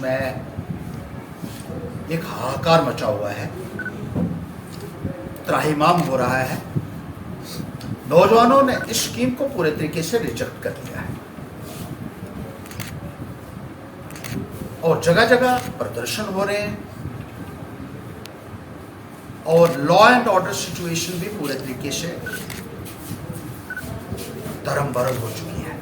में एक हाहाकार मचा हुआ है, त्राहिमाम हो रहा है। नौजवानों ने इस स्कीम को पूरे तरीके से रिजेक्ट कर दिया है और जगह जगह प्रदर्शन हो रहे हैं और लॉ एंड ऑर्डर सिचुएशन भी पूरे तरीके से धर्म भरम हो चुकी है।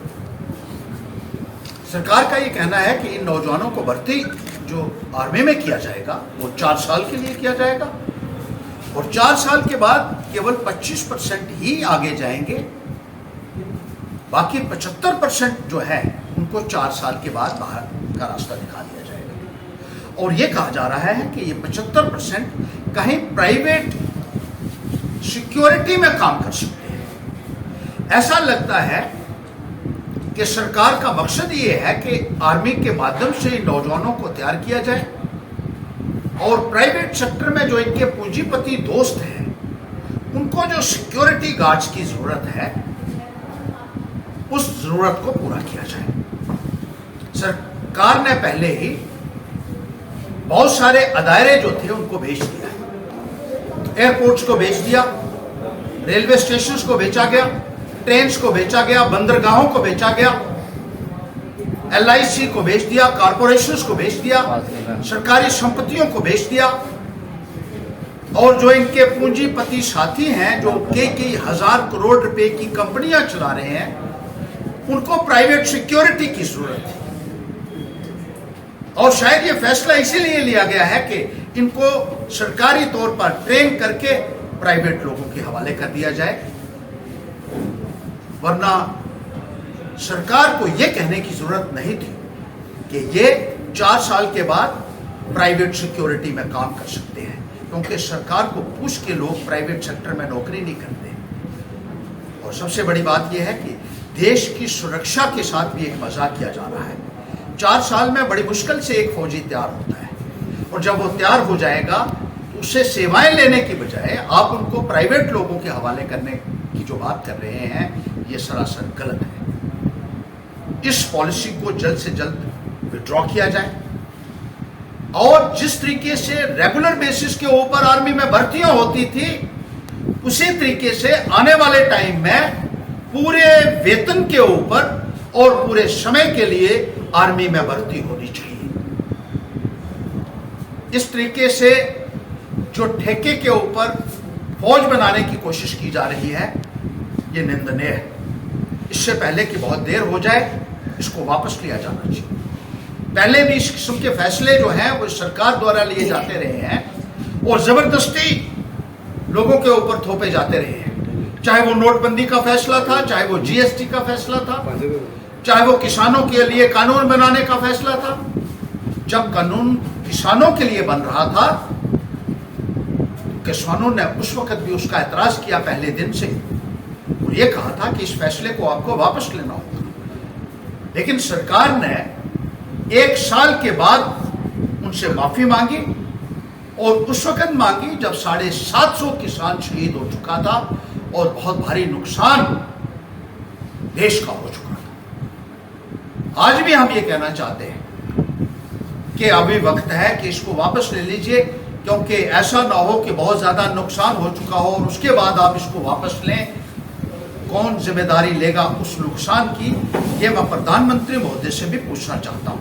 सरकार का ये कहना है कि इन नौजवानों को भर्ती जो आर्मी में किया जाएगा वो 4 साल के लिए किया जाएगा और 4 साल के बाद केवल 25% ही आगे जाएंगे, बाकी 75% जो है उनको 4 साल के बाद बाहर का रास्ता दिखा दिया जाएगा। और ये कहा जा रहा है कि ये 75% कहीं प्राइवेट सिक्योरिटी में काम कर सकते हैं। ऐसा लगता है कि सरकार का मकसद ये है कि आर्मी के माध्यम से नौजवानों को तैयार किया जाए और प्राइवेट सेक्टर में जो इनके पूंजीपति दोस्त हैं उनको जो सिक्योरिटी गार्ड्स की जरूरत है उस जरूरत को पूरा किया जाए। सरकार ने पहले ही बहुत सारे अदारे जो थे उनको भेज दिया, एयरपोर्ट्स को भेज दिया, रेलवे स्टेशंस को बेचा गया, ट्रेन्स को बेचा गया, बंदरगाहों को बेचा गया, LIC को बेच दिया, कॉरपोरेशंस को बेच दिया, सरकारी संपत्तियों को बेच दिया और जो इनके पूंजीपति साथी हैं जो कई हजार करोड़ रुपए की कंपनियां चला रहे हैं उनको प्राइवेट सिक्योरिटी की जरूरत है। और शायद ये फैसला इसीलिए लिया गया है कि इनको सरकारी तौर पर ट्रेन करके प्राइवेट लोगों के हवाले कर दिया जाए, वरना सरकार को यह कहने की जरूरत नहीं थी कि ये 4 साल के बाद प्राइवेट सिक्योरिटी में काम कर सकते हैं, क्योंकि सरकार को पूछ के लोग प्राइवेट सेक्टर में नौकरी नहीं करते। और सबसे बड़ी बात यह है कि देश की सुरक्षा के साथ भी एक मजाक किया जा रहा है। 4 साल में बड़ी मुश्किल से एक फौजी तैयार होता है और जब वो तैयार हो जाएगा तो उससे सेवाएं लेने की बजाय आप उनको प्राइवेट लोगों के हवाले करने की जो बात कर रहे हैं ये सरासर गलत है। इस पॉलिसी को जल्द से जल्द विड्रॉ किया जाए और जिस तरीके से रेगुलर बेसिस के ऊपर आर्मी में भर्तियां होती थी उसी तरीके से आने वाले टाइम में पूरे वेतन के ऊपर और पूरे समय के लिए आर्मी में भर्ती होनी चाहिए। इस तरीके से जो ठेके के ऊपर फौज बनाने की कोशिश की जा रही है ये निंदनीय है। इससे पहले कि बहुत देर हो जाए इसको वापस लिया जाना चाहिए। पहले भी इस किस्म के फैसले जो हैं वो सरकार द्वारा लिए जाते रहे हैं और जबरदस्ती लोगों के ऊपर थोपे जाते रहे हैं, चाहे वो नोटबंदी का फैसला था, चाहे वो GST का फैसला था, चाहे वो किसानों के लिए कानून बनाने का फैसला था। जब कानून किसानों के लिए बन रहा था किसानों ने उस वक्त भी उसका एतराज किया पहले दिन से और ये कहा था कि इस फैसले को आपको वापस लेना होगा। लेकिन सरकार ने 1 साल के बाद उनसे माफी मांगी और उस वक्त मांगी जब 750 किसान शहीद हो चुका था और बहुत भारी नुकसान देश का हो चुका था। आज भी हम ये कहना चाहते हैं कि अभी वक्त है कि इसको वापस ले लीजिए, क्योंकि ऐसा ना हो कि बहुत ज्यादा नुकसान हो चुका हो और उसके बाद आप इसको वापस लें। कौन जिम्मेदारी लेगा उस नुकसान की, ये मैं प्रधानमंत्री महोदय से भी पूछना चाहता हूं।